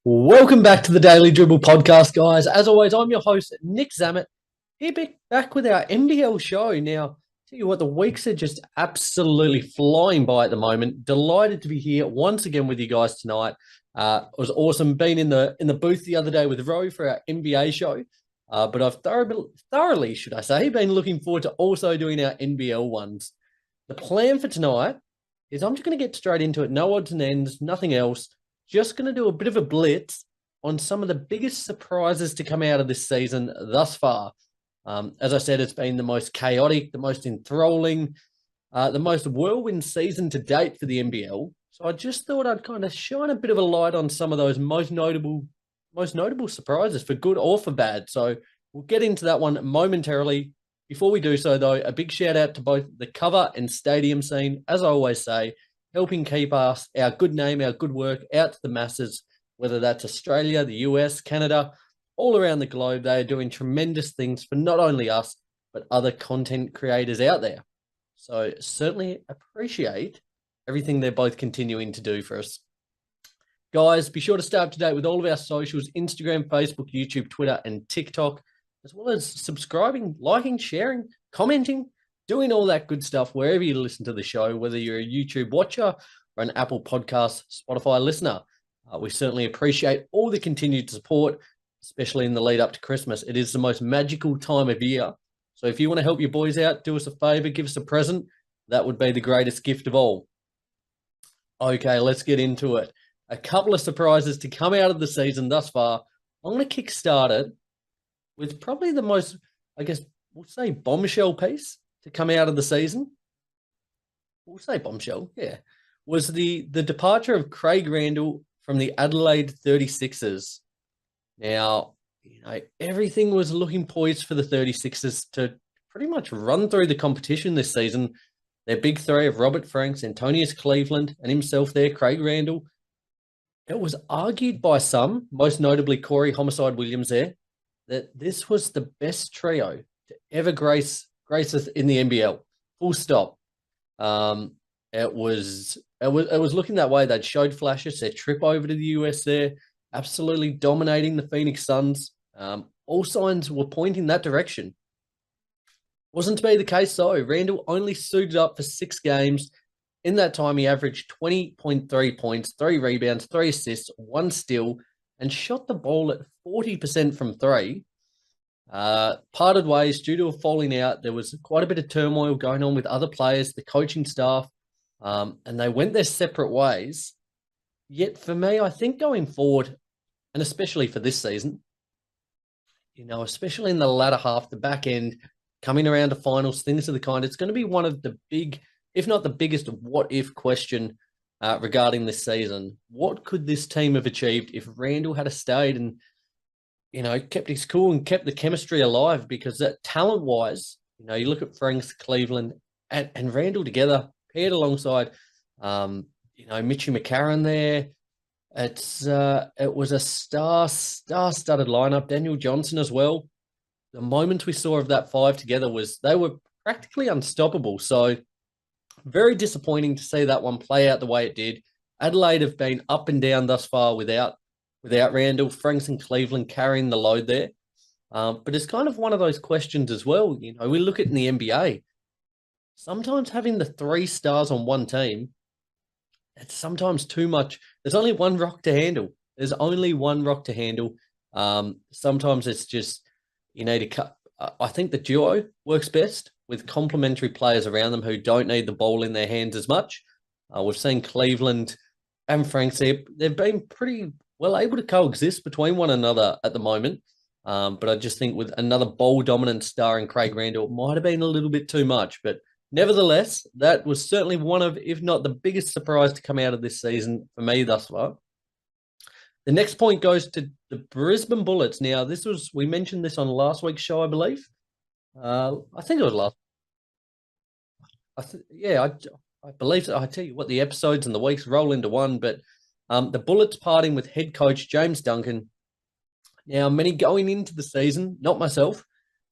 Welcome back to the Daily Dribble podcast, guys. As always, I'm your host, Nick Zammit, here back with our NBL show. Now, tell you what, the weeks are just absolutely flying by at the moment. Delighted to be here once again with you guys tonight. It was awesome being in the booth the other day with Ro for our NBA show. But I've thoroughly, should I say, been looking forward to also doing our NBL ones. The plan for tonight is I'm just going to get straight into it. No odds and ends, nothing else. Just going to do a bit of a blitz on some of the biggest surprises to come out of this season thus far. As I said, it's been the most chaotic, the most enthralling, the most whirlwind season to date for the NBL. So I just thought I'd kind of shine a bit of a light on some of those most notable surprises, for good or for bad. So we'll get into that one momentarily. Before we do so, though, a big shout out to both the cover and stadium scene, as I always say, helping keep us, our good name, our good work out to the masses, whether that's Australia, the US, Canada, all around the globe. They are doing tremendous things for not only us, but other content creators out there. So certainly appreciate everything they're both continuing to do for us. Guys, be sure to stay up to date with all of our socials, Instagram, Facebook, YouTube, Twitter, and TikTok, as well as subscribing, liking, sharing, commenting, doing all that good stuff wherever you listen to the show, whether you're a YouTube watcher or an Apple Podcast, Spotify listener. We certainly appreciate all the continued support, especially in the lead up to Christmas. It is the most magical time of year. So if you want to help your boys out, do us a favor, give us a present. That would be the greatest gift of all. Okay, let's get into it. A couple of surprises to come out of the season thus far. I'm going to kickstart it with probably the most, I guess, we'll say bombshell piece to come out of the season. We'll say bombshell, yeah. Was the departure of Craig Randall from the Adelaide 36ers. Now, everything was looking poised for the 36ers to pretty much run through the competition this season. Their big three of Robert Franks, Antonius Cleveland, and himself there, Craig Randall. It was argued by some, most notably Corey Homicide Williams there, that this was the best trio to ever grace us in the NBL. Full stop. It was looking that way. They'd showed flashes. Their trip over to the US there, absolutely dominating the Phoenix Suns. All signs were pointing that direction. Wasn't to be the case though. Randall only suited up for 6 games. In that time, he averaged 20.3 points, 3 rebounds, 3 assists, 1 steal, and shot the ball at 40% from 3. Parted ways due to a falling out. There was quite a bit of turmoil going on with other players, the coaching staff, and they went their separate ways. Yet for me, I think going forward, and especially for this season, especially in the latter half, the back end, coming around to finals, things of the kind, it's going to be one of the big, if not the biggest, what-if question regarding this season. What could this team have achieved if Randall had stayed and kept his cool and kept the chemistry alive? Because that talent-wise, you look at Franks, Cleveland, and Randall together, paired alongside, Mitchie McCarron there. It was a star-studded lineup. Daniel Johnson as well. The moments we saw of that 5 together they were practically unstoppable. So very disappointing to see that one play out the way it did. Adelaide have been up and down thus far without Randall. Franks and Cleveland carrying the load there. But it's kind of one of those questions as well. We look at in the NBA, sometimes having the 3 stars on one team, it's sometimes too much. There's only one rock to handle. Sometimes it's just, you need to cut. I think the duo works best with complementary players around them who don't need the ball in their hands as much. We've seen Cleveland and Franks there. They've been pretty well able to coexist between one another at the moment. But I just think with another ball-dominant star in Craig Randall, it might have been a little bit too much. But nevertheless, that was certainly one of, if not the biggest surprise to come out of this season for me thus far. The next point goes to the Brisbane Bullets. Now, we mentioned this on last week's show, I believe. I think it was last. I believe so. I tell you what, the episodes and the weeks roll into one. But the Bullets parting with head coach James Duncan. Now, many going into the season, not myself,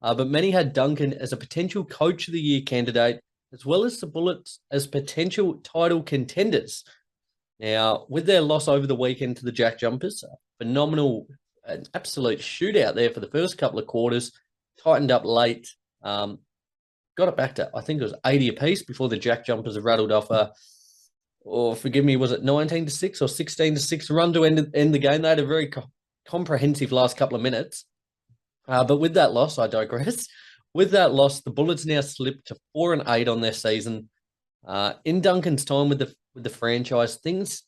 but many had Duncan as a potential Coach of the Year candidate, as well as the Bullets as potential title contenders. Now, with their loss over the weekend to the Jack Jumpers, phenomenal, an absolute shootout there for the first couple of quarters, tightened up late, got it back to, I think it was 80 apiece before the Jack Jumpers rattled off or forgive me, was it 19-6 or 16-6 run to end the game? They had a very comprehensive last couple of minutes. But with that loss, I digress. With that loss, the Bullets now slipped to 4-8 on their season. In Duncan's time with the franchise, things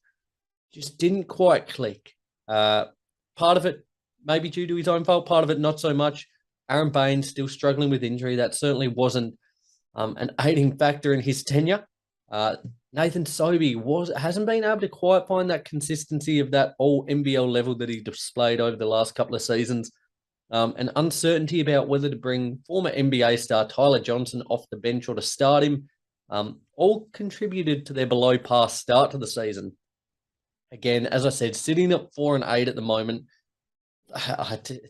just didn't quite click. Part of it maybe due to his own fault, part of it not so much. Aaron Baines still struggling with injury. That certainly wasn't an aiding factor in his tenure. Nathan Sobey hasn't been able to quite find that consistency of that all NBL level that he displayed over the last couple of seasons. And uncertainty about whether to bring former NBA star Tyler Johnson off the bench or to start him, all contributed to their below par start to the season. Again, as I said, sitting at 4-8 at the moment,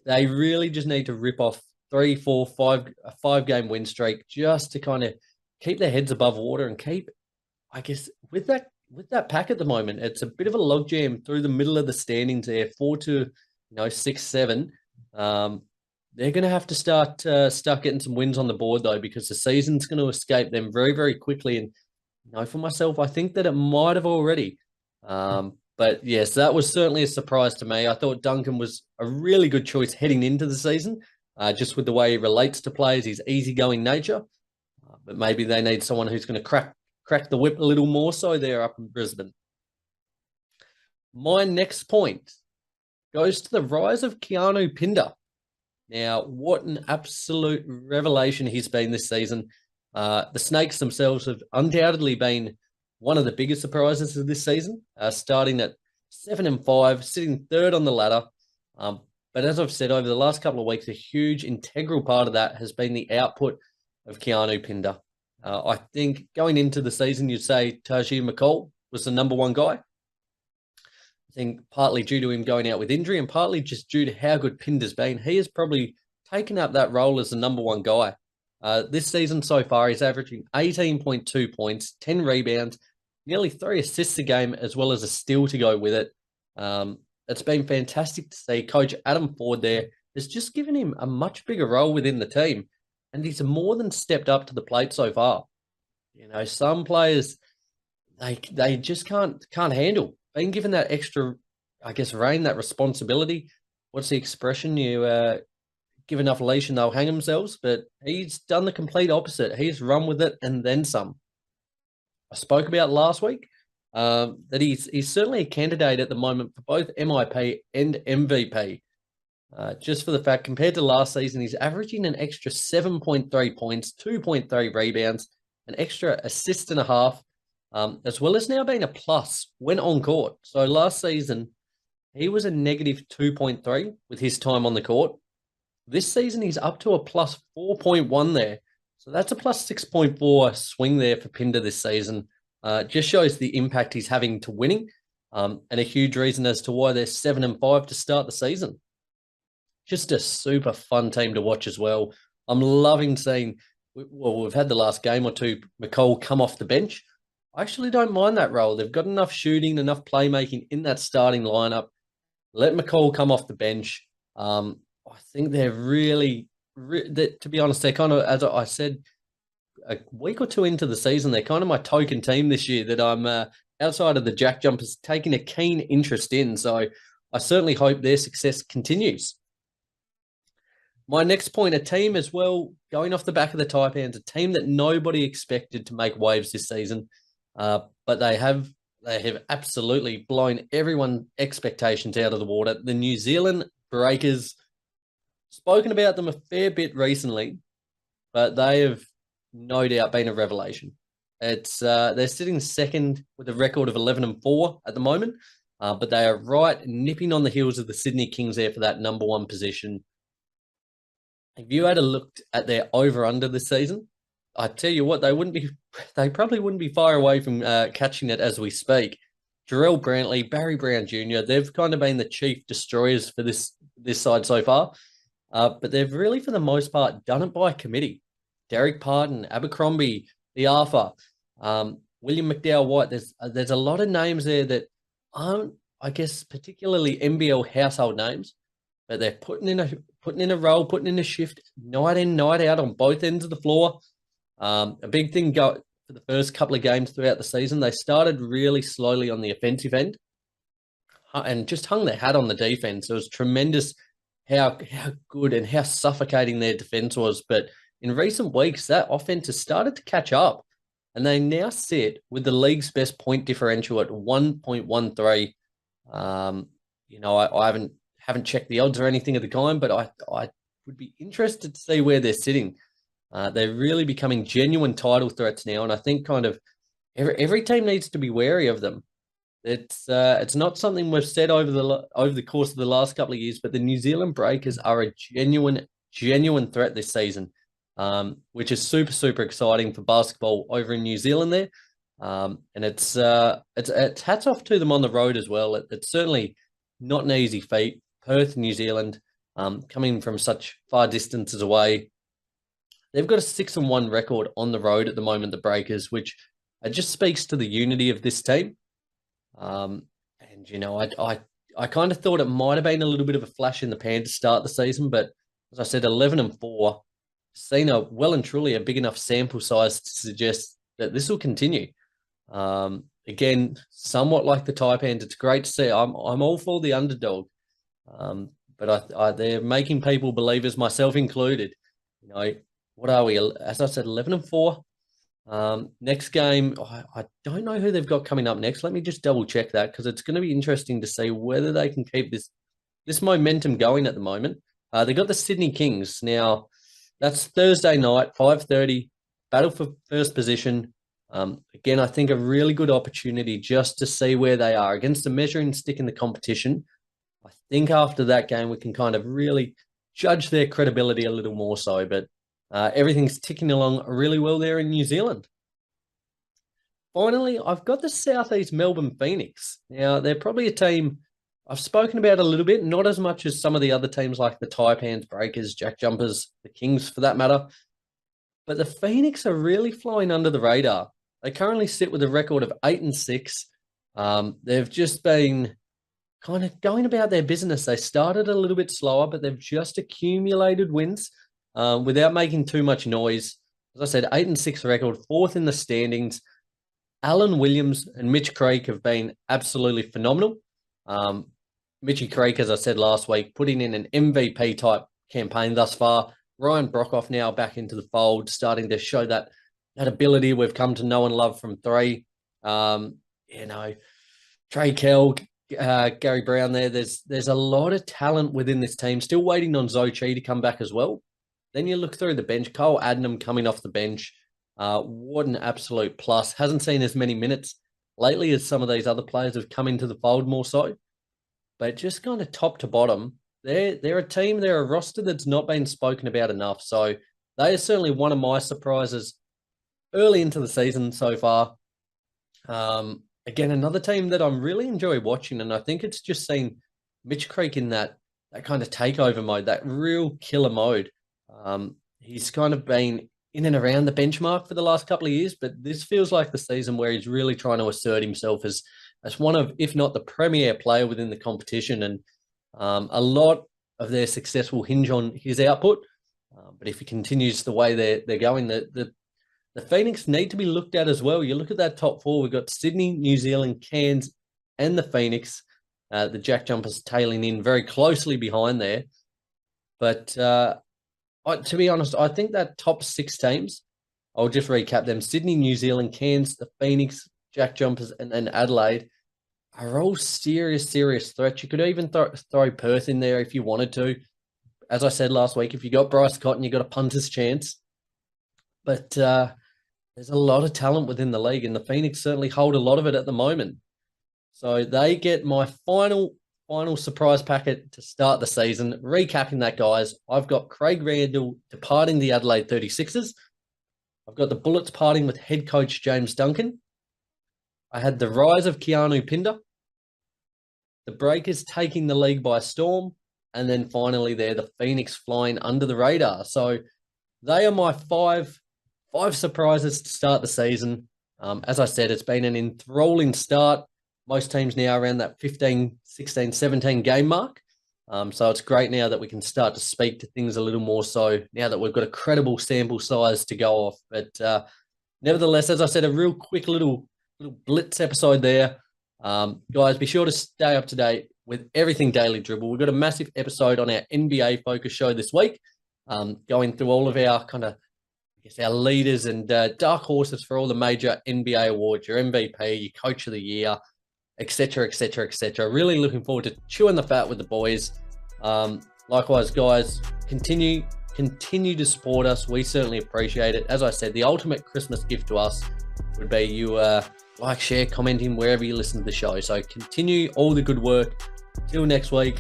they really just need to rip off 3, 4, 5, a 5-game win streak just to kind of keep their heads above water and keep, I guess, with that pack at the moment, it's a bit of a logjam through the middle of the standings there, 4 to 6, 7. They're going to have to start getting some wins on the board though, because the season's going to escape them very, very quickly. And for myself, I think that it might have already. But yes, that was certainly a surprise to me. I thought Duncan was a really good choice heading into the season, just with the way he relates to players, his easygoing nature. But maybe they need someone who's going to crack the whip a little more so there up in Brisbane. My next point goes to the rise of Keanu Pinder. Now, what an absolute revelation he's been this season. The Snakes themselves have undoubtedly been one of the biggest surprises of this season, starting at 7-5, sitting third on the ladder. But as I've said, over the last couple of weeks, a huge integral part of that has been the output of Keanu Pinder. I think going into the season, you'd say Tajir McCall was the number one guy. I think partly due to him going out with injury and partly just due to how good Pinder's been, he has probably taken up that role as the number one guy. This season so far, he's averaging 18.2 points, 10 rebounds, nearly 3 assists a game, as well as a steal to go with it. It's been fantastic to see. Coach Adam Ford there has just given him a much bigger role within the team, and he's more than stepped up to the plate so far. Some players, they just can't handle being given that extra, I guess, reign, that responsibility. What's the expression? You give enough leash and they'll hang themselves, but he's done the complete opposite. He's run with it and then some. I spoke about last week that he's certainly a candidate at the moment for both MIP and MVP. Just for the fact, compared to last season, he's averaging an extra 7.3 points, 2.3 rebounds, an extra assist and a half, as well as now being a plus when on court. So last season, he was a negative 2.3 with his time on the court. This season, he's up to a plus 4.1 there. So that's a plus 6.4 swing there for Pinder this season. Just shows the impact he's having to winning, and a huge reason as to why they're 7-5 to start the season. Just a super fun team to watch as well. I'm loving seeing, we've had the last game or two, McCall come off the bench. I actually don't mind that role. They've got enough shooting, enough playmaking in that starting lineup. Let McCall come off the bench. I think they're really, to be honest, they're kind of, as I said, a week or two into the season, they're kind of my token team this year that I'm, outside of the Jack Jumpers, taking a keen interest in. So I certainly hope their success continues. My next point, a team as well, going off the back of the Taipans, a team that nobody expected to make waves this season, but they have absolutely blown everyone's expectations out of the water. The New Zealand Breakers, spoken about them a fair bit recently, but they have no doubt been a revelation. It's they're sitting second with a record of 11-4 at the moment, but they are right nipping on the heels of the Sydney Kings there for that number one position. If you had a look at their over-under this season, I tell you what, they probably wouldn't be far away from catching it as we speak. Jarrell Brantley, Barry Brown Jr., they've kind of been the chief destroyers for this side so far, but they've really, for the most part, done it by committee. Derek Parton, Abercrombie, the Arthur, William McDowell White. There's a lot of names there that I guess particularly NBL household names, but they're putting in a role, putting in a shift, night in, night out on both ends of the floor. A big thing for the first couple of games throughout the season, they started really slowly on the offensive end and just hung their hat on the defense. It was tremendous how good and how suffocating their defense was. But in recent weeks, that offense has started to catch up, and they now sit with the league's best point differential at 1.13. I haven't checked the odds or anything of the kind, but I would be interested to see where they're sitting. They're really becoming genuine title threats now, and I think kind of every team needs to be wary of them. It's not something we've said over the course of the last couple of years, but the New Zealand Breakers are a genuine threat this season, which is super super exciting for basketball over in New Zealand there, and it's hats off to them on the road as well. It's certainly not an easy feat. Perth, New Zealand, coming from such far distances away, they've got a 6-1 record on the road at the moment. The Breakers, which just speaks to the unity of this team. I kind of thought it might have been a little bit of a flash in the pan to start the season, but as I said, 11-4, seen well and truly a big enough sample size to suggest that this will continue. Again, somewhat like the Taipans, it's great to see. I'm all for the underdog, but they're making people believers, myself included. What are we? As I said, 11-4. Next game, I don't know who they've got coming up next. Let me just double check that, because it's going to be interesting to see whether they can keep this momentum going at the moment. They got the Sydney Kings. Now, that's Thursday night, 5:30, battle for first position. Again, I think a really good opportunity just to see where they are against a measuring stick in the competition. I think after that game, we can kind of really judge their credibility a little more so, but everything's ticking along really well there in New Zealand. Finally, I've got the Southeast Melbourne Phoenix. Now, they're probably a team I've spoken about a little bit, not as much as some of the other teams like the Taipans, Breakers, Jack Jumpers, the Kings for that matter. But the Phoenix are really flying under the radar. They currently sit with a record of 8-6. They've just been kind of going about their business. They started a little bit slower, but they've just accumulated wins without making too much noise. As I said, 8-6 record, fourth in the standings. Alan Williams and Mitch Creek have been absolutely phenomenal. Mitchy Creek, as I said last week, putting in an MVP type campaign thus far. Ryan Brockhoff now back into the fold, starting to show that ability we've come to know and love from three. Trey Kell, Gary Brown there. There's a lot of talent within this team. Still waiting on Zochi to come back as well. Then you look through the bench. Cole Adnam coming off the bench. What an absolute plus. Hasn't seen as many minutes lately as some of these other players have come into the fold more so. But just kind of top to bottom, they're a team, they're a roster that's not been spoken about enough. So they are certainly one of my surprises early into the season so far. Again, another team that I'm really enjoying watching, and I think it's just seen Mitch Creek in that kind of takeover mode, that real killer mode. He's kind of been in and around the benchmark for the last couple of years, but this feels like the season where he's really trying to assert himself as one of, if not the premier player within the competition. And a lot of their success will hinge on his output. But if he continues the way they're going, the Phoenix need to be looked at as well. You look at that top four, we've got Sydney, New Zealand, Cairns, and the Phoenix. The Jack Jumpers tailing in very closely behind there. But to be honest, I think that top six teams, I'll just recap them: Sydney, New Zealand, Cairns, the Phoenix, Jack Jumpers, and Adelaide are all serious threats. You could even throw Perth in there if you wanted to. As I said last week, if you got Bryce Cotton, you got a punter's chance. But there's a lot of talent within the league, and the Phoenix certainly hold a lot of it at the moment. So they get my final surprise packet to start the season. Recapping that, guys, I've got Craig Randall departing the Adelaide 36ers. I've got the Bullets parting with head coach James Duncan. I had the rise of Keanu Pinder. The Breakers taking the league by storm. And then finally there, the Phoenix flying under the radar. So they are my five surprises to start the season. As I said, it's been an enthralling start. most teams now around that 15, 16, 17 game mark. So it's great now that we can start to speak to things a little more so now that we've got a credible sample size to go off. But nevertheless, as I said, a real quick little blitz episode there. Guys, be sure to stay up to date with everything Daily Dribble. We've got a massive episode on our NBA focus show this week, going through all of our our leaders and dark horses for all the major NBA awards, your MVP, your Coach of the Year, etc., etc., etc. Really looking forward to chewing the fat with the boys. Likewise, guys, continue to support us. We certainly appreciate it. As I said, the ultimate Christmas gift to us would be you like, share, commenting wherever you listen to the show. So continue all the good work. Till next week,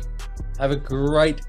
have a great